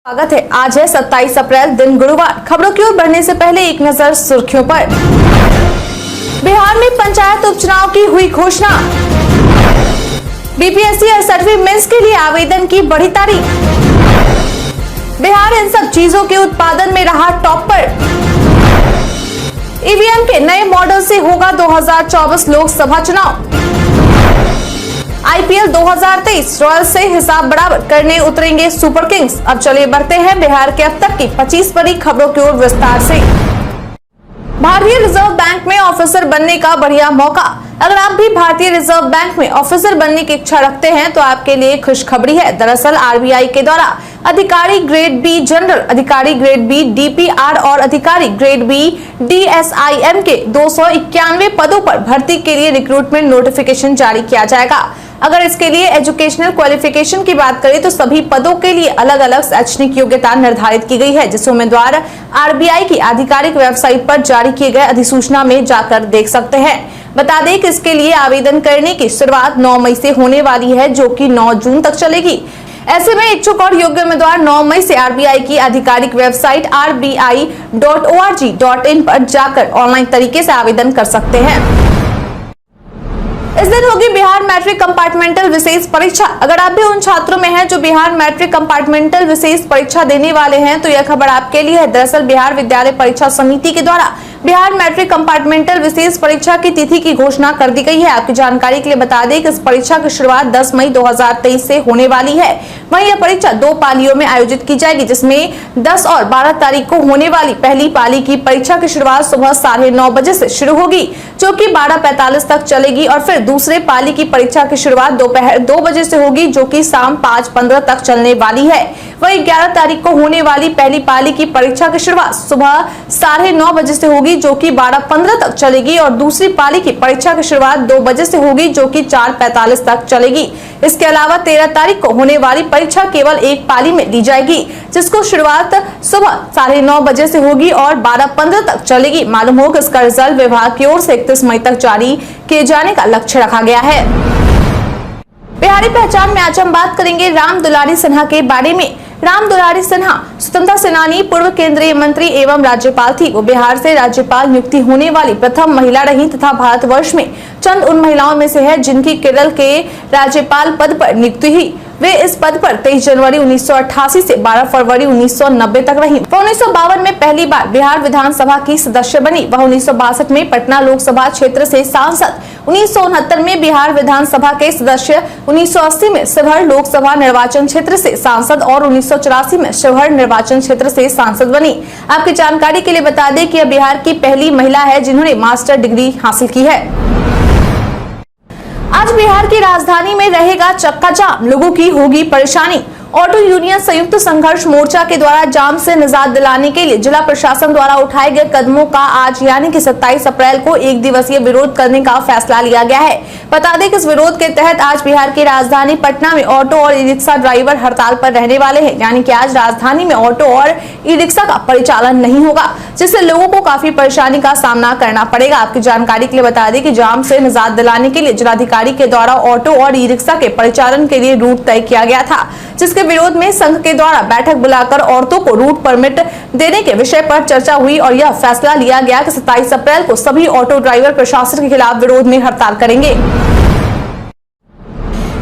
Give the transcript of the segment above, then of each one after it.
स्वागत है। आज है 27 अप्रैल, दिन गुरुवार। खबरों की ओर बढ़ने से पहले एक नजर सुर्खियों पर। बिहार में पंचायत उपचुनाव की हुई घोषणा। बीपीएससी 68वीं मेंस के लिए आवेदन की बढ़ी तारीख। बिहार इन सब चीजों के उत्पादन में रहा टॉप पर। ईवीएम के नए मॉडल से होगा 2024 लोकसभा चुनाव। आईपीएल 2023 रॉयल्स से हिसाब बराबर करने उतरेंगे सुपर किंग्स। अब चलिए बढ़ते हैं बिहार के अब तक की 25 बड़ी खबरों की ओर विस्तार से। भारतीय रिजर्व बैंक में ऑफिसर बनने का बढ़िया मौका। अगर आप भी भारतीय रिजर्व बैंक में ऑफिसर बनने की इच्छा रखते हैं तो आपके लिए खुशखबरी है। दरअसल आरबीआई के द्वारा अधिकारी ग्रेड बी जनरल, अधिकारी ग्रेड बी डीपीआर और अधिकारी ग्रेड बी डीएसआईएम के 291 पदों पर भर्ती के लिए रिक्रूटमेंट नोटिफिकेशन जारी किया जाएगा। अगर इसके लिए एजुकेशनल क्वालिफिकेशन की बात करें तो सभी पदों के लिए अलग अलग शैक्षणिक योग्यता निर्धारित की गई है, जिसे उम्मीदवार आरबीआई की आधिकारिक वेबसाइट पर जारी किए गए अधिसूचना में जाकर देख सकते हैं। बता दें कि इसके लिए आवेदन करने की शुरुआत 9 मई से होने वाली है, जो कि 9 जून तक चलेगी। ऐसे में इच्छुक और योग्य उम्मीदवार 9 मई से आरबीआई की आधिकारिक वेबसाइट rbi.org.in पर जाकर ऑनलाइन तरीके से आवेदन कर सकते हैं। इस दिन होगी बिहार मैट्रिक कंपार्टमेंटल विशेष परीक्षा। अगर आप भी उन छात्रों में हैं जो बिहार मैट्रिक कंपार्टमेंटल विशेष परीक्षा देने वाले हैं तो यह खबर आपके लिए है। दरअसल बिहार विद्यालय परीक्षा समिति के द्वारा बिहार मैट्रिक कंपार्टमेंटल विशेष परीक्षा की तिथि की घोषणा कर दी गई है। आपकी जानकारी के लिए बता दें कि इस परीक्षा की शुरुआत 10 मई 2023 से होने वाली है। वहीं यह परीक्षा 2 पालियों में आयोजित की जाएगी, जिसमें 10 और 12 तारीख को होने वाली पहली पाली की परीक्षा की शुरुआत सुबह 9:30 बजे से शुरू होगी, जो कि 12:45 तक चलेगी, और फिर दूसरे पाली की परीक्षा की शुरुआत दोपहर 2 बजे से होगी, जो कि शाम 5:15 तक चलने वाली है। वहीं 11 तारीख को होने वाली पहली पाली की परीक्षा की शुरुआत सुबह 9:30 बजे से होगी, जो कि 12:15 तक चलेगी, और दूसरी पाली की परीक्षा की शुरुआत 2 बजे से होगी, जो कि 4:45 तक चलेगी। इसके अलावा 13 तारीख को होने वाली परीक्षा केवल एक पाली में दी जाएगी, जिसको शुरुआत सुबह 9:30 बजे से होगी और 12:15 तक चलेगी। मालूम हो कि इसका रिजल्ट विभाग की ओर से 31 मई तक जारी किए जाने का लक्ष्य रखा गया है। बिहारी पहचान में आज हम बात करेंगे राम दुलारी सिन्हा के बारे में। राम दुलारी सिन्हा स्वतंत्रता सेनानी, पूर्व केंद्रीय मंत्री एवं राज्यपाल थी। वो बिहार से राज्यपाल नियुक्ति होने वाली प्रथम महिला रही तथा भारतवर्ष में चंद उन महिलाओं में से है जिनकी केरल के राज्यपाल पद पर नियुक्ति हुई। वे इस पद पर 23 जनवरी 1988 से 12 फरवरी 1990 तक रहीं। वह 1952 में पहली बार बिहार विधानसभा की सदस्य बनी। वह 1962 में पटना लोकसभा क्षेत्र से सांसद, 1969 में बिहार विधानसभा के सदस्य, 1980 में शिवहर लोकसभा निर्वाचन क्षेत्र से सांसद और 1984 में शिवहर निर्वाचन क्षेत्र से सांसद बनी। आपकी जानकारी के लिए बता दें कि यह बिहार की पहली महिला है जिन्होंने मास्टर डिग्री हासिल की है। आज बिहार की राजधानी में रहेगा चक्का जाम, लोगों की होगी परेशानी। ऑटो यूनियन संयुक्त संघर्ष मोर्चा के द्वारा जाम से निजात दिलाने के लिए जिला प्रशासन द्वारा उठाए गए कदमों का आज यानी कि 27 अप्रैल को एक दिवसीय विरोध करने का फैसला लिया गया है। बता दें कि इस विरोध के तहत आज बिहार की राजधानी पटना में ऑटो और ई रिक्शा ड्राइवर हड़ताल पर रहने वाले हैं। यानी कि आज राजधानी में ऑटो और ई रिक्शा का परिचालन नहीं होगा, जिससे लोगों को काफी परेशानी का सामना करना पड़ेगा। आपकी जानकारी के लिए बता दें कि जाम से निजात दिलाने के लिए जिलाधिकारी के द्वारा ऑटो और ई रिक्शा के परिचालन के लिए रूट तय किया गया था, जिसके विरोध में संघ के द्वारा बैठक बुलाकर औरतों को रूट परमिट देने के विषय पर चर्चा हुई और यह फैसला लिया गया कि 27 अप्रैल को सभी ऑटो ड्राइवर प्रशासन के खिलाफ विरोध में हड़ताल करेंगे।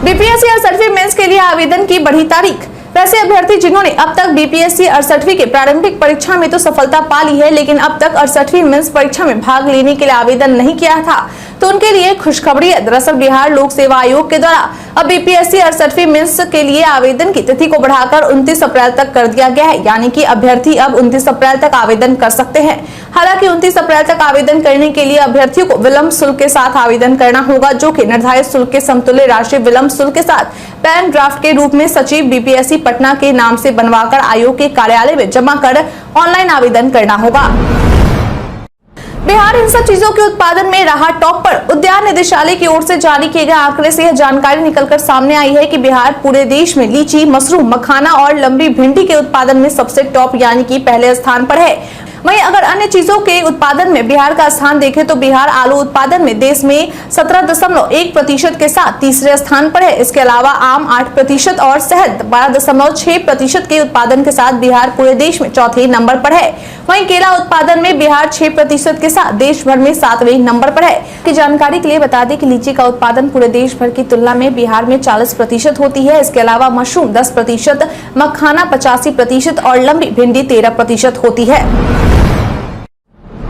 बीपीएससी 68वीं मेंस के लिए आवेदन की बढ़ी तारीख। वैसे अभ्यर्थी जिन्होंने अब तक बीपीएससी 68वीं के प्रारंभिक परीक्षा में तो सफलता पा ली है, लेकिन अब तक 68वीं मेंस परीक्षा में भाग लेने के लिए आवेदन नहीं किया था, तो उनके लिए खुशखबरी है। दरअसल बिहार लोक सेवा आयोग के द्वारा अब बीपीएससी 68वीं मेंस के लिए आवेदन की तिथि को बढ़ाकर 29 अप्रैल तक कर दिया गया है। यानी कि अभ्यर्थी अब 29 अप्रैल तक आवेदन कर सकते हैं। हालांकि 29 अप्रैल तक आवेदन करने के लिए अभ्यर्थियों को विलंब शुल्क के साथ आवेदन करना होगा, जो कि निर्धारित शुल्क के समतुल्य राशि विलंब शुल्क के साथ पैन ड्राफ्ट के रूप में सचिव बीपीएससी पटना के नाम से बनवाकर आयोग के कार्यालय में जमा कर ऑनलाइन आवेदन करना होगा। बिहार इन सब चीजों के उत्पादन में रहा टॉप पर। उद्यान निदेशालय की ओर से जारी किए गए आंकड़े से यह जानकारी निकलकर सामने आई है कि बिहार पूरे देश में लीची, मशरूम, मखाना और लंबी भिंडी के उत्पादन में सबसे टॉप यानी कि पहले स्थान पर है। वहीं अगर अन्य चीजों के उत्पादन में बिहार का स्थान देखें तो बिहार आलू उत्पादन में देश में 17.1% के साथ तीसरे स्थान पर है। इसके अलावा आम 8% और शहद 12.6% के उत्पादन के साथ बिहार पूरे देश में चौथे नंबर पर है। वहीं केला उत्पादन में बिहार 6% के साथ देश भर में 7वें नंबर पर है। की जानकारी के लिए बता दें कि लीची का उत्पादन पूरे देश भर की तुलना में बिहार में 40% होती है। इसके अलावा मशरूम 10%, मखाना 85% और लंबी भिंडी 13% होती है।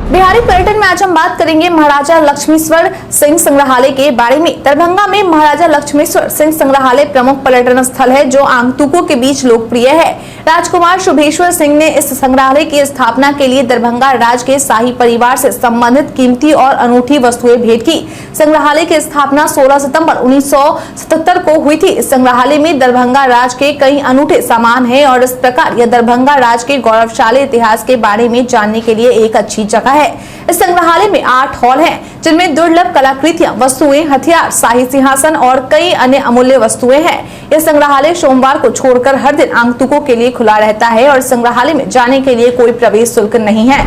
बिहारी पर्यटन में आज हम बात करेंगे महाराजा लक्ष्मीश्वर सिंह संग्रहालय के बारे में। दरभंगा में महाराजा लक्ष्मीश्वर सिंह संग्रहालय प्रमुख पर्यटन स्थल है जो आगंतुकों के बीच लोकप्रिय है। राजकुमार शुभेश्वर सिंह ने इस संग्रहालय की स्थापना के लिए दरभंगा राज के शाही परिवार से संबंधित कीमती और अनूठी वस्तुएं भेंट की। संग्रहालय की स्थापना 16 सितंबर 1977 को हुई थी। इस संग्रहालय में दरभंगा राज के कई अनूठे सामान हैं और इस प्रकार यह दरभंगा राज के गौरवशाली इतिहास के बारे में जानने के लिए एक अच्छी जगह है। इस संग्रहालय में 8 हॉल हैं जिनमें दुर्लभ कलाकृतियां, वस्तुएं, हथियार, शाही सिंहासन और कई अन्य अमूल्य वस्तुएं हैं। यह संग्रहालय सोमवार को छोड़कर हर दिन आगंतुकों के लिए खुला रहता है और संग्रहालय में जाने के लिए कोई प्रवेश शुल्क नहीं है।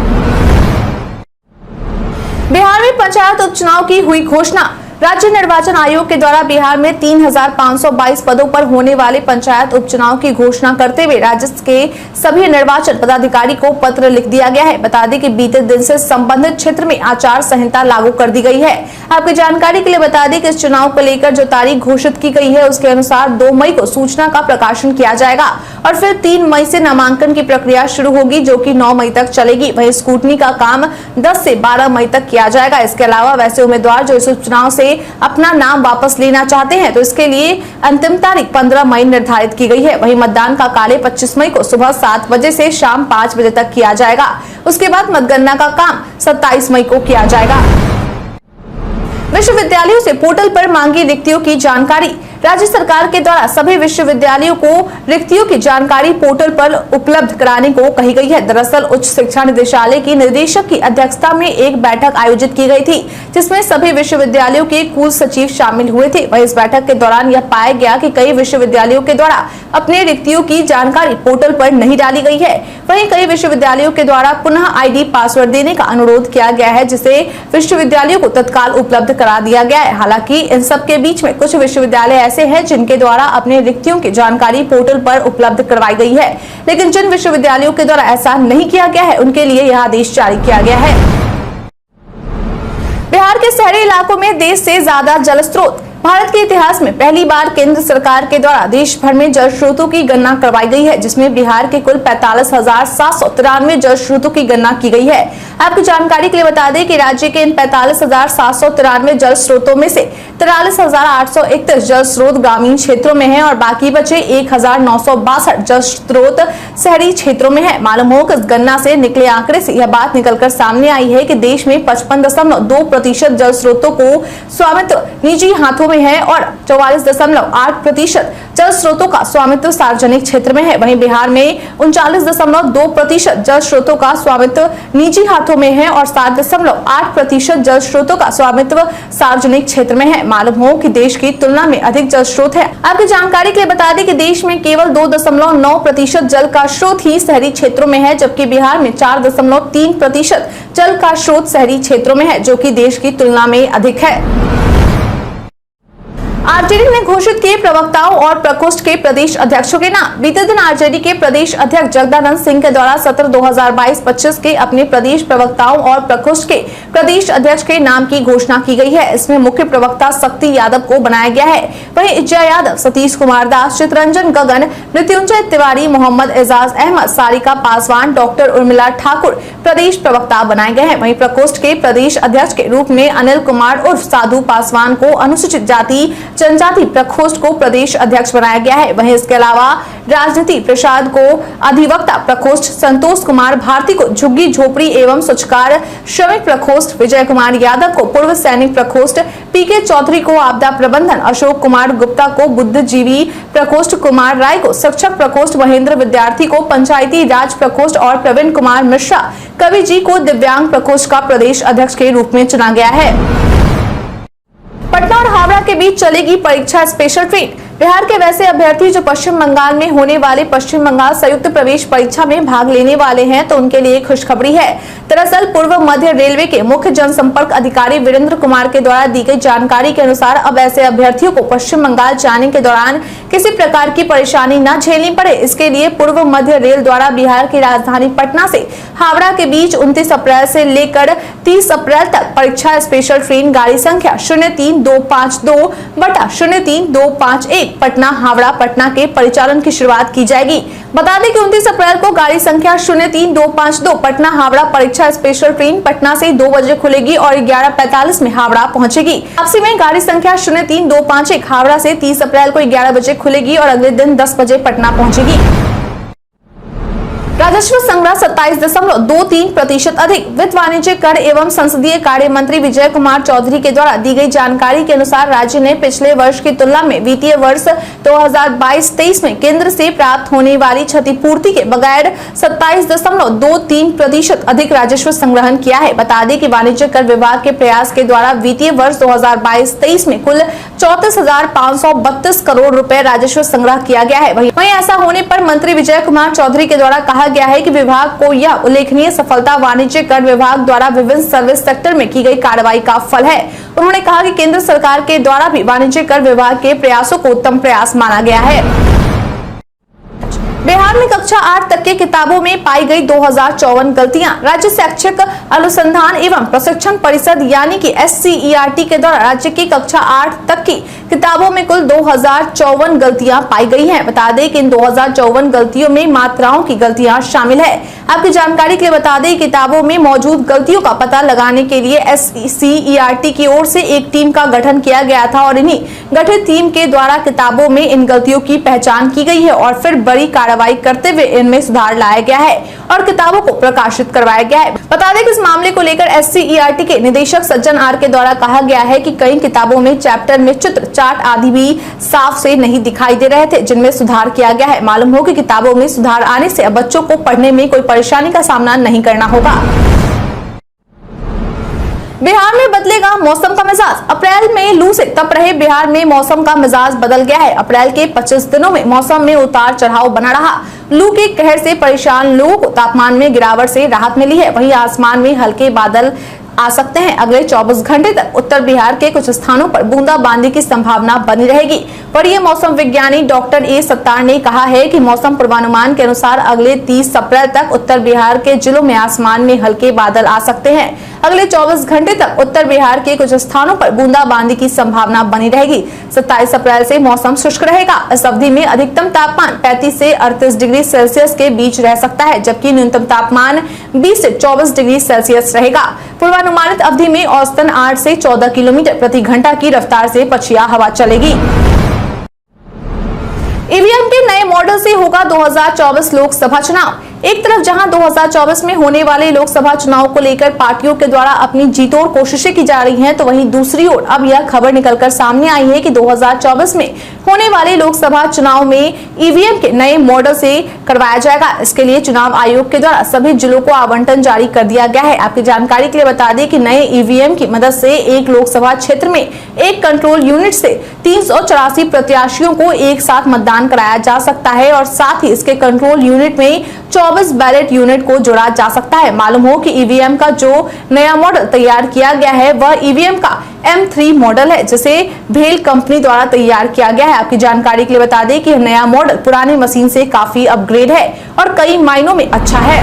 बिहार में पंचायत उपचुनाव की हुई घोषणा। राज्य निर्वाचन आयोग के द्वारा बिहार में 3522 पदों पर होने वाले पंचायत उपचुनाव की घोषणा करते हुए राज्य के सभी निर्वाचन पदाधिकारी को पत्र लिख दिया गया है। बता दें कि बीते दिन से संबंधित क्षेत्र में आचार संहिता लागू कर दी गई है। आपकी जानकारी के लिए बता दें कि इस चुनाव को लेकर जो तारीख घोषित की गई है उसके अनुसार 2 मई को सूचना का प्रकाशन किया जाएगा और फिर 3 मई से नामांकन की प्रक्रिया शुरू होगी जो कि 9 मई तक चलेगी। वहीं स्क्रूटनी का काम 10 से 12 मई तक किया जाएगा। इसके अलावा वैसे उम्मीदवार जो इस उपचुनाव से अपना नाम वापस लेना चाहते हैं तो इसके लिए अंतिम तारीख 15 मई निर्धारित की गई है। वहीं मतदान का कार्य 25 मई को सुबह 7 बजे से शाम 5 बजे तक किया जाएगा। उसके बाद मतगणना का काम 27 मई को किया जाएगा। विश्वविद्यालयों से पोर्टल पर मांगी रिक्तियों की जानकारी। राज्य सरकार के द्वारा सभी विश्वविद्यालयों को रिक्तियों की जानकारी पोर्टल पर उपलब्ध कराने को कही गई है। दरअसल उच्च शिक्षा निदेशालय की निदेशक की अध्यक्षता में एक बैठक आयोजित की गई थी जिसमें सभी विश्वविद्यालयों के कुल सचिव शामिल हुए थे। वहीं इस बैठक के दौरान यह पाया गया कि कई विश्वविद्यालयों के द्वारा अपने रिक्तियों की जानकारी पोर्टल पर नहीं डाली गई है। वहीं कई विश्वविद्यालयों के द्वारा पुनः आईडी पासवर्ड देने का अनुरोध किया गया है जिसे विश्वविद्यालयों को तत्काल उपलब्ध करा दिया गया है। हालांकि इन सब के बीच में कुछ विश्वविद्यालय ऐसे हैं जिनके द्वारा अपने रिक्तियों की जानकारी पोर्टल पर उपलब्ध करवाई गई है, लेकिन जिन विश्वविद्यालयों के द्वारा ऐसा नहीं किया गया है उनके लिए यह आदेश जारी किया गया है। बिहार के शहरी इलाकों में देश से ज्यादा जल स्रोत। भारत के इतिहास में पहली बार केंद्र सरकार के द्वारा देश भर में जल स्रोतों की गणना करवाई गई है जिसमें बिहार के कुल 45,793 जल स्रोतों की गणना की गई है। आपकी जानकारी के लिए बता दें कि राज्य के इन 45,793 जल स्रोतों में से 43,831 जल स्रोत ग्रामीण क्षेत्रों में है और बाकी बचे 1,962 जल स्रोत शहरी क्षेत्रों में है। मालूम हो कि इस गणना से निकले आंकड़े से यह बात निकलकर सामने आई है कि देश में 55.2% जल स्रोतों को स्वामित्व निजी हाथों में है और 44.8% जल स्रोतों का स्वामित्व सार्वजनिक क्षेत्र में है। वहीं बिहार में 39.2% जल स्रोतों का स्वामित्व निजी हाथों में है और 7.8% जल स्रोतों का स्वामित्व सार्वजनिक क्षेत्र में है। मालूम हो कि देश की तुलना में अधिक जल स्रोत है। आपकी जानकारी के लिए बता दें कि देश में केवल 2.9% जल का स्रोत ही शहरी क्षेत्रों में है जबकि बिहार में 4.3% जल का स्रोत शहरी क्षेत्रों में है जो कि देश की तुलना में अधिक है। आरजेडी ने घोषित किए प्रवक्ताओं और प्रकोष्ठ के प्रदेश अध्यक्षों के नाम। बीते दिन आरजेडी के प्रदेश अध्यक्ष जगदानंद सिंह के द्वारा सत्र 2022-25 के अपने प्रदेश प्रवक्ताओं और प्रकोष्ठ के प्रदेश अध्यक्ष के नाम की घोषणा की गई है। इसमें मुख्य प्रवक्ता शक्ति यादव को बनाया गया है। वहीं इज्जा यादव, सतीश कुमार दास, चितरंजन गगन, मृत्युंजय तिवारी, मोहम्मद एजाज अहमद, सारिका पासवान, डॉक्टर उर्मिला ठाकुर प्रदेश प्रवक्ता बनाए गए हैं। वहीं प्रकोष्ठ के प्रदेश अध्यक्ष के रूप में अनिल कुमार उर्फ साधु पासवान को अनुसूचित जाति जनजाति प्रकोष्ठ को प्रदेश अध्यक्ष बनाया गया है। वहीं इसके अलावा राजनीति प्रसाद को अधिवक्ता प्रकोष्ठ, संतोष कुमार भारती को झुग्गी झोपड़ी एवं स्वच्छकार श्रमिक प्रकोष्ठ, विजय कुमार यादव को पूर्व सैनिक प्रकोष्ठ, पीके चौधरी को आपदा प्रबंधन, अशोक कुमार गुप्ता को बुद्धिजीवी प्रकोष्ठ, कुमार राय को शिक्षक प्रकोष्ठ, महेंद्र विद्यार्थी को पंचायती राज प्रकोष्ठ और प्रवीण कुमार मिश्रा कवि जी को दिव्यांग प्रकोष्ठ का प्रदेश अध्यक्ष के रूप में चुना गया है। पटना और हावड़ा के बीच चलेगी परीक्षा स्पेशल ट्रेन। बिहार के वैसे अभ्यर्थी जो पश्चिम बंगाल में होने वाले पश्चिम बंगाल संयुक्त प्रवेश परीक्षा में भाग लेने वाले हैं तो उनके लिए खुशखबरी है। दरअसल पूर्व मध्य रेलवे के मुख्य जनसंपर्क अधिकारी वीरेंद्र कुमार के द्वारा दी गई जानकारी के अनुसार अब ऐसे अभ्यर्थियों को पश्चिम बंगाल जाने के दौरान किसी प्रकार की परेशानी न झेलनी पड़े, इसके लिए पूर्व मध्य रेल द्वारा बिहार की राजधानी पटना से हावड़ा के बीच 29 अप्रैल से लेकर 30 अप्रैल तक परीक्षा स्पेशल ट्रेन गाड़ी संख्या 03252/03251 पटना हावड़ा पटना के परिचालन की शुरुआत की जाएगी। बता दें कि 29 अप्रैल को गाड़ी संख्या 03252 पटना हावड़ा परीक्षा स्पेशल ट्रेन पटना से 2 बजे खुलेगी और 11:45 में हावड़ा पहुंचेगी। वापसी में गाड़ी संख्या 03251 हावड़ा से 30 अप्रैल को 11 बजे खुलेगी और अगले दिन 10 बजे पटना पहुंचेगी। राजस्व संग्रह 27.23% अधिक। वित्त वाणिज्य कर एवं संसदीय कार्य मंत्री विजय कुमार चौधरी के द्वारा दी गई जानकारी के अनुसार राज्य ने पिछले वर्ष की तुलना में वित्तीय वर्ष 2022-23 में केंद्र से प्राप्त होने वाली क्षतिपूर्ति के बगैर 27.23% अधिक राजस्व संग्रहण किया है। बता दें कि वाणिज्य कर विभाग के प्रयास के द्वारा वित्तीय वर्ष 2022-23 में कुल 34,532 करोड़ रुपए राजस्व संग्रह किया गया है। वहीं ऐसा होने पर मंत्री विजय कुमार चौधरी के द्वारा कहा गया है कि विभाग को यह उल्लेखनीय सफलता वाणिज्य कर विभाग द्वारा विभिन्न सर्विस सेक्टर में की गई कार्रवाई का फल है। उन्होंने कहा कि केंद्र सरकार के द्वारा भी वाणिज्य कर विभाग के प्रयासों को उत्तम प्रयास माना गया है। बिहार में कक्षा 8 तक के किताबों में पाई गई 2054 गलतियां। राज्य शैक्षिक अनुसंधान एवं प्रशिक्षण परिषद यानी कि SCERT के द्वारा राज्य की कक्षा 8 तक की किताबों में कुल 2054 गलतियां पाई गई हैं। बता दें कि इन 2054 गलतियों में मात्राओं की गलतियां शामिल है। आपकी जानकारी के लिए बता दें किताबों में मौजूद गलतियों का पता लगाने के लिए SCERT की ओर से एक टीम का गठन किया गया था और इन्हीं गठित टीम के द्वारा किताबों में इन गलतियों की पहचान की गई है और फिर बड़ी कार्रवाई करते हुए इनमें सुधार लाया गया है और किताबों को प्रकाशित करवाया गया है। बता दें कि इस मामले को लेकर SCERT के निदेशक सज्जन आर के द्वारा कहा गया है कि कई किताबों में चैप्टर में चित्र चार्ट आदि भी साफ से नहीं दिखाई दे रहे थे, जिनमें सुधार किया गया है। मालूम हो कि किताबों में सुधार आने से अब बच्चों को पढ़ने में कोई परेशानी का सामना नहीं करना होगा। बिहार में बदलेगा मौसम का मिजाज। अप्रैल में लू से तप रहे बिहार में मौसम का मिजाज बदल गया है। अप्रैल के 25 दिनों में मौसम में उतार चढ़ाव बना रहा। लू के कहर से परेशान लोगों को तापमान में गिरावट से राहत मिली है। वहीं आसमान में हल्के बादल आ सकते हैं। अगले 24 घंटे तक उत्तर बिहार के कुछ स्थानों पर बूंदाबांदी की संभावना बनी रहेगी। वरीय मौसम विज्ञानी डॉक्टर ए सत्तार ने कहा है कि मौसम पूर्वानुमान के अनुसार अगले 30 अप्रैल तक उत्तर बिहार के जिलों में आसमान में हल्के बादल आ सकते हैं। अगले 24 घंटे तक उत्तर बिहार के कुछ स्थानों पर बूंदाबांदी की संभावना बनी रहेगी। 27 अप्रैल से मौसम शुष्क रहेगा। इस अवधि में अधिकतम तापमान 35 से 38 डिग्री सेल्सियस के बीच रह सकता है, जबकि न्यूनतम तापमान 20 से 24 डिग्री सेल्सियस रहेगा। पूर्वानुमानित अवधि में औसतन 8 से 14 किलोमीटर प्रति घंटा की रफ्तार से पछिया हवा चलेगी। ईवीएम के नए मॉडल से होगा 2024 लोकसभा चुनाव। एक तरफ जहां 2024 में होने वाले लोकसभा चुनाव को लेकर पार्टियों के द्वारा अपनी जीतोड़ कोशिशें की जा रही हैं, तो वहीं दूसरी ओर अब यह खबर निकलकर सामने आई है कि 2024 में होने वाले लोकसभा चुनाव में ईवीएम के नए मॉडल से करवाया जाएगा। इसके लिए चुनाव आयोग के द्वारा सभी जिलों को आवंटन जारी कर दिया गया है। आपकी जानकारी के लिए बता दें कि नए ईवीएम की मदद से एक लोकसभा क्षेत्र में एक कंट्रोल यूनिट से 384 प्रत्याशियों को एक साथ मतदान कराया जा सकता है और साथ ही इसके कंट्रोल यूनिट में 24 बैलेट यूनिट को जोड़ा जा सकता है। मालूम हो कि ईवीएम का जो नया मॉडल तैयार किया गया है वह ईवीएम का M3 मॉडल है, जिसे भेल कंपनी द्वारा तैयार किया गया है। आपकी जानकारी के लिए बता दें कि नया मॉडल पुरानी मशीन से काफी अपग्रेड है और कई मायनों में अच्छा है।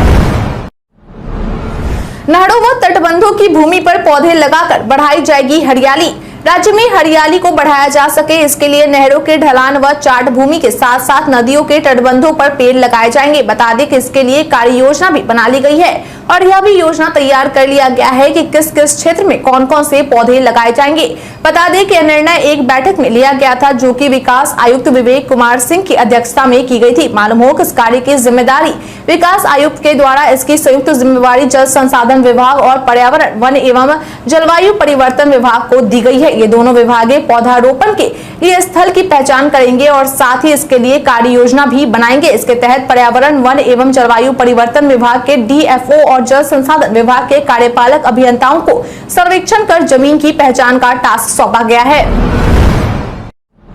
नहरों व तटबंधों की भूमि पर पौधे लगाकर बढ़ाई जाएगी हरियाली। राज्य में हरियाली को बढ़ाया जा सके, इसके लिए नहरों के ढलान व चाट भूमि के साथ साथ नदियों के तटबंधों पर पेड़ लगाए जाएंगे। बता दें कि इसके लिए कार्य योजना भी बना ली गई है और यह भी योजना तैयार कर लिया गया है कि किस किस क्षेत्र में कौन कौन से पौधे लगाए जाएंगे। बता दें कि यह निर्णय एक बैठक में लिया गया था, जो कि विकास आयुक्त विवेक कुमार सिंह की अध्यक्षता में की गई थी। मालूम हो कि इस कार्य की जिम्मेदारी विकास आयुक्त के द्वारा इसकी संयुक्त जिम्मेवारी जल संसाधन विभाग और पर्यावरण वन एवं जलवायु परिवर्तन विभाग को दी गई है। ये दोनों विभागें पौधारोपण के लिए स्थल की पहचान करेंगे और साथ ही इसके लिए कार्य योजना भी बनाएंगे। इसके तहत पर्यावरण वन एवं जलवायु परिवर्तन विभाग के DFO और जल संसाधन विभाग के कार्यपालक अभियंताओं को सर्वेक्षण कर जमीन की पहचान का टास्क सौंपा गया है।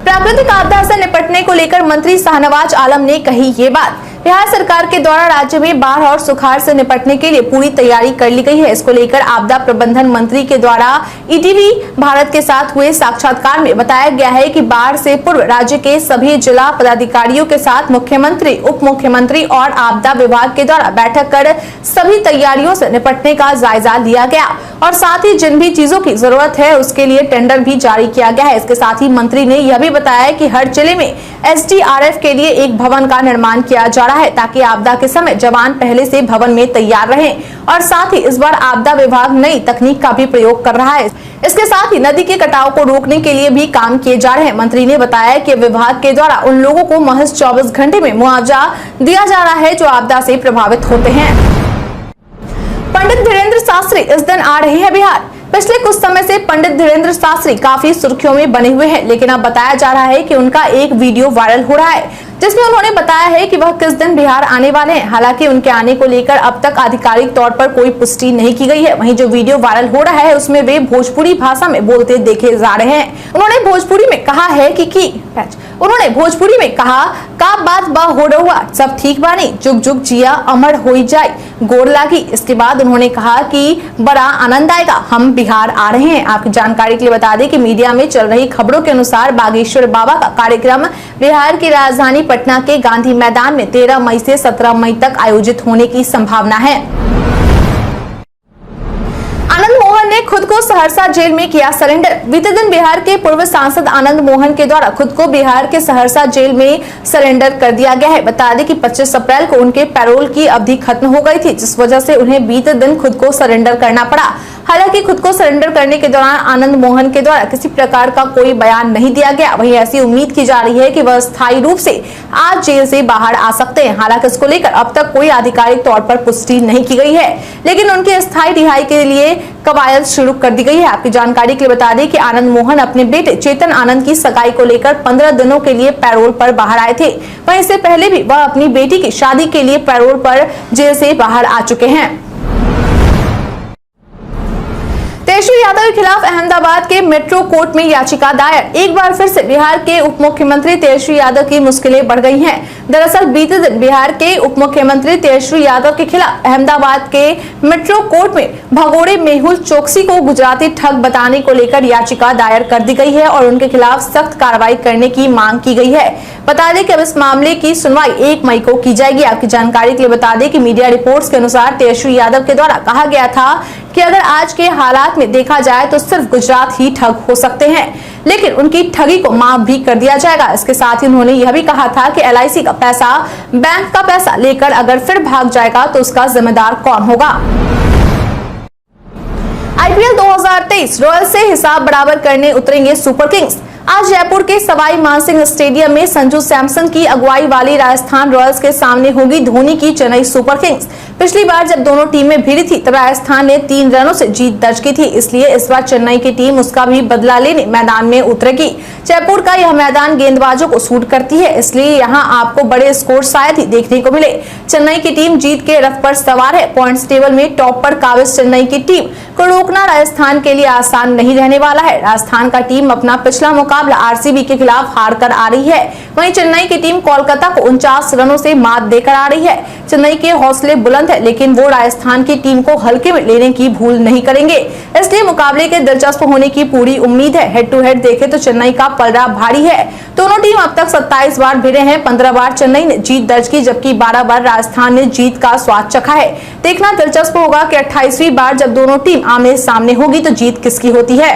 प्राकृतिक आपदा से निपटने को लेकर मंत्री शाहनवाज आलम ने कही ये बात। बिहार सरकार के द्वारा राज्य में बाढ़ और सुखाड़ से निपटने के लिए पूरी तैयारी कर ली गई है। इसको लेकर आपदा प्रबंधन मंत्री के द्वारा ईटीवी भारत के साथ हुए साक्षात्कार में बताया गया है कि बाढ़ से पूर्व राज्य के सभी जिला पदाधिकारियों के साथ मुख्यमंत्री, उप मुख्यमंत्री और आपदा विभाग के द्वारा बैठक कर सभी तैयारियों से निपटने का जायजा लिया गया और साथ ही जिन भी चीजों की जरूरत है उसके लिए टेंडर भी जारी किया गया है। इसके साथ ही मंत्री ने यह भी बताया कि हर जिले में एसडीआरएफ के लिए एक भवन का निर्माण किया जा रहा है ताकि आपदा के समय जवान पहले से भवन में तैयार रहें और साथ ही इस बार आपदा विभाग नई तकनीक का भी प्रयोग कर रहा है। इसके साथ ही नदी के कटाव को रोकने के लिए भी काम किए जा रहे हैं। मंत्री ने बताया कि विभाग के द्वारा उन लोगों को महज 24 घंटे में मुआवजा दिया जा रहा है जो आपदा से प्रभावित होते हैं। पंडित धीरेन्द्र शास्त्री इस दिन आ रहे हैं बिहार। पिछले कुछ समय से पंडित धीरेन्द्र शास्त्री काफी सुर्खियों में बने हुए हैं, लेकिन अब बताया जा रहा है कि उनका एक वीडियो वायरल हो रहा है जिसमें उन्होंने बताया है कि वह किस दिन बिहार आने वाले हैं। हालांकि उनके आने को लेकर अब तक आधिकारिक तौर पर कोई पुष्टि नहीं की गई है। वहीं जो वीडियो वायरल हो रहा है उसमें वे भोजपुरी भाषा में बोलते देखे जा रहे हैं। उन्होंने भोजपुरी में कहा है का बात बा हो रहुआ सब ठीक बानी, जुग जुग जिया अमर हो जाए गोर लागी। इसके बाद उन्होंने कहा कि बड़ा आनंद आएगा, हम बिहार आ रहे हैं। आपकी जानकारी के लिए बता दें कि मीडिया में चल रही खबरों के अनुसार बागेश्वर बाबा का कार्यक्रम बिहार की राजधानी पटना के गांधी मैदान में 13 मई से 17 मई तक आयोजित होने की संभावना है। आनंद मोहन ने खुद को सहरसा जेल में किया सरेंडर। बीते दिन बिहार के पूर्व सांसद आनंद मोहन के द्वारा खुद को बिहार के सहरसा जेल में सरेंडर कर दिया गया है। बता दें कि 25 अप्रैल को उनके पैरोल की अवधि खत्म हो गई थी, जिस वजह से उन्हें बीते दिन खुद को सरेंडर करना पड़ा। हालांकि खुद को सरेंडर करने के दौरान आनंद मोहन के द्वारा किसी प्रकार का कोई बयान नहीं दिया गया। वहीं ऐसी उम्मीद की जा रही है कि वह स्थायी रूप से आज जेल से बाहर आ सकते हैं। हालांकि इसको लेकर अब तक कोई आधिकारिक तौर पर पुष्टि नहीं की गई है, लेकिन उनकी स्थायी रिहाई के लिए कवायद शुरू कर दी गई है। आपकी जानकारी के लिए बता दें कि आनंद मोहन अपने बेटे चेतन आनंद की सगाई को लेकर 15 दिनों के लिए पैरोल पर बाहर आए थे। वहीं इससे पहले भी वह अपनी बेटी की शादी के लिए पैरोल पर जेल से बाहर आ चुके हैं। तेजस्वी यादव के खिलाफ अहमदाबाद के मेट्रो कोर्ट में याचिका दायर। एक बार फिर से बिहार के उप मुख्यमंत्री तेजस्वी यादव की मुश्किलें बढ़ गई हैं। दरअसल बीते दिन बिहार के उप मुख्यमंत्री तेजस्वी यादव के खिलाफ अहमदाबाद के मेट्रो कोर्ट में भगोड़े मेहुल चोकसी को गुजराती ठग बताने को लेकर याचिका दायर कर दी गई है और उनके खिलाफ सख्त कार्रवाई करने की मांग की गई है। बता दें कि अब इस मामले की सुनवाई 1 मई को की जाएगी। आपकी जानकारी के लिए बता दें कि मीडिया रिपोर्ट्स के अनुसार तेजस्वी यादव के द्वारा कहा गया था कि अगर आज के हालात में देखा जाए तो सिर्फ गुजरात ही ठग हो सकते हैं, लेकिन उनकी ठगी को माफ भी कर दिया जाएगा। इसके साथ ही उन्होंने यह भी कहा था कि LIC का पैसा, बैंक का पैसा लेकर अगर फिर भाग जाएगा तो उसका जिम्मेदार कौन होगा। IPL 2023 रॉयल से हिसाब बराबर करने उतरेंगे सुपर किंग्स। आज जयपुर के सवाई मानसिंह स्टेडियम में संजू सैमसन की अगुवाई वाली राजस्थान रॉयल्स के सामने होगी धोनी की चेन्नई सुपर किंग्स। पिछली बार जब दोनों टीमें भिड़ी थी तब राजस्थान ने 3 रनों से जीत दर्ज की थी, इसलिए इस बार चेन्नई की टीम उसका भी बदला लेने मैदान में उतरेगी। जयपुर का यह मैदान गेंदबाजों को सूट करती है, इसलिए यहाँ आपको बड़े स्कोर शायद ही देखने को मिले। चेन्नई की टीम जीत के रथ पर सवार है। पॉइंट्स टेबल में टॉप पर काबिज चेन्नई की टीम को रोकना राजस्थान के लिए आसान नहीं रहने वाला है। राजस्थान का टीम अपना पिछला मुकाबला RCB के खिलाफ हार कर आ रही है। वहीं चेन्नई की टीम कोलकाता को 49 रनों से मात देकर आ रही है। चेन्नई के हौसले बुलंद है, लेकिन वो राजस्थान की टीम को हल्के में लेने की भूल नहीं करेंगे, इसलिए मुकाबले के दिलचस्प होने की पूरी उम्मीद है। हेड टू हेड देखें तो चेन्नई का पलड़ा भारी है। दोनों टीम अब तक 27 बार भिड़े हैं। 15 बार चेन्नई ने जीत दर्ज की, जबकि 12 बार राजस्थान ने जीत का स्वाद चखा है। देखना दिलचस्प होगा कि 28वीं बार जब दोनों टीम आमने सामने होगी तो जीत किसकी होती है।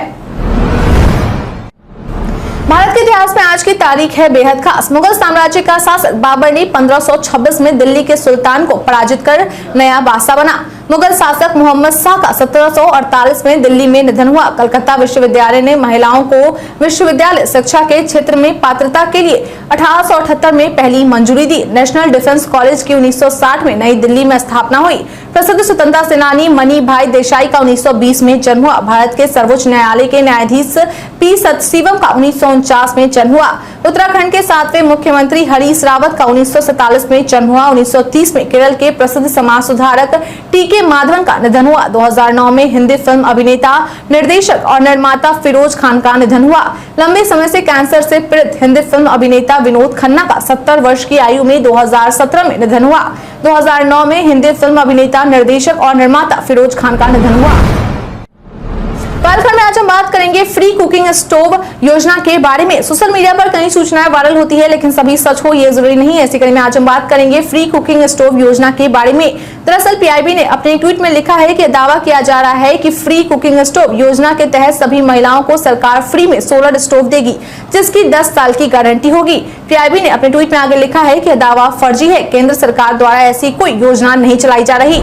भारत के इतिहास में आज की तारीख है बेहद खास। मुगल साम्राज्य का शासक बाबर ने 1526 में दिल्ली के सुल्तान को पराजित कर नया बादशाह बना। मुगल शासक मोहम्मद शाह का 1748 में दिल्ली में निधन हुआ। कलकत्ता विश्वविद्यालय ने महिलाओं को विश्वविद्यालय शिक्षा के क्षेत्र में पात्रता के लिए 1878 में पहली मंजूरी दी। नेशनल डिफेंस कॉलेज की 1960 में नई दिल्ली में स्थापना हुई। प्रसिद्ध स्वतंत्रता सेनानी मनी भाई देसाई का 1920 में जन्म हुआ। भारत के सर्वोच्च न्यायालय के न्यायाधीश P सतशिवम का 1949 में जन्म हुआ। उत्तराखंड के 7वें मुख्यमंत्री हरीश रावत का 1947 में जन्म हुआ। 1930 में केरल के प्रसिद्ध समाज सुधारक TK माधवन का निधन हुआ। 2009 में हिंदी फिल्म अभिनेता, निर्देशक और निर्माता फिरोज खान का निधन हुआ। लंबे समय से कैंसर से पीड़ित हिंदी फिल्म अभिनेता विनोद खन्ना का 70 वर्ष की आयु में 2017 में निधन हुआ। 2009 में हिंदी फिल्म अभिनेता, निर्देशक और निर्माता फिरोज खान का निधन हुआ। पालघर में आज हम बात करेंगे फ्री कुकिंग स्टोव योजना के बारे में। सोशल मीडिया पर कई सूचनाएं वायरल होती है, लेकिन सभी सच हो ये जरूरी नहीं है। इसी कड़ी में आज हम बात करेंगे फ्री कुकिंग स्टोव योजना के बारे में। दरअसल पीआईबी ने अपने ट्वीट में लिखा है कि दावा किया जा रहा है कि फ्री कुकिंग स्टोव योजना के तहत सभी महिलाओं को सरकार फ्री में सोलर स्टोव देगी, जिसकी 10 साल की गारंटी होगी। पीआईबी ने अपने ट्वीट में आगे लिखा है कि दावा फर्जी है, केंद्र सरकार द्वारा ऐसी कोई योजना नहीं चलाई जा रही।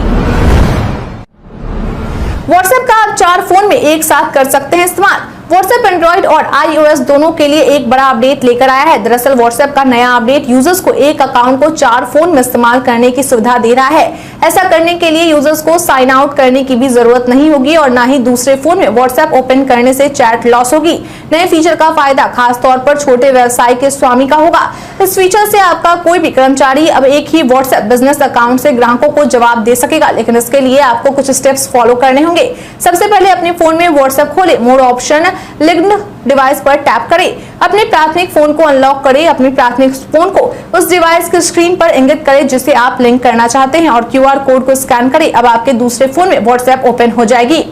व्हाट्सएप का आप 4 फोन में एक साथ कर सकते हैं इस्तेमाल। व्हाट्सएप एंड्रॉइड और iOS दोनों के लिए एक बड़ा अपडेट लेकर आया है। दरअसल व्हाट्सएप का नया अपडेट यूजर्स को एक अकाउंट को 4 फोन में इस्तेमाल करने की सुविधा दे रहा है। ऐसा करने के लिए यूजर्स को साइन आउट करने की भी जरूरत नहीं होगी और ना ही दूसरे फोन में व्हाट्सएप ओपन करने से चैट लॉस होगी। नए फीचर का फायदा खासतौर पर छोटे व्यवसाय के स्वामी का होगा। इस फीचर से आपका कोई भी कर्मचारी अब एक ही व्हाट्सएप बिजनेस अकाउंट से ग्राहकों को जवाब दे सकेगा, लेकिन इसके लिए आपको कुछ स्टेप्स फॉलो करने होंगे। सबसे पहले अपने फोन में व्हाट्सएप खोले, मोड ऑप्शन लिंक्ड डिवाइस पर टैप करें, अपने प्राथमिक फोन को अनलॉक करें, अपने प्राथमिक फोन को उस डिवाइस की स्क्रीन पर इंगित करें जिसे आप लिंक करना चाहते हैं और क्यूआर कोड को स्कैन करें। अब आपके दूसरे फोन में व्हाट्सएप ओपन हो जाएगी।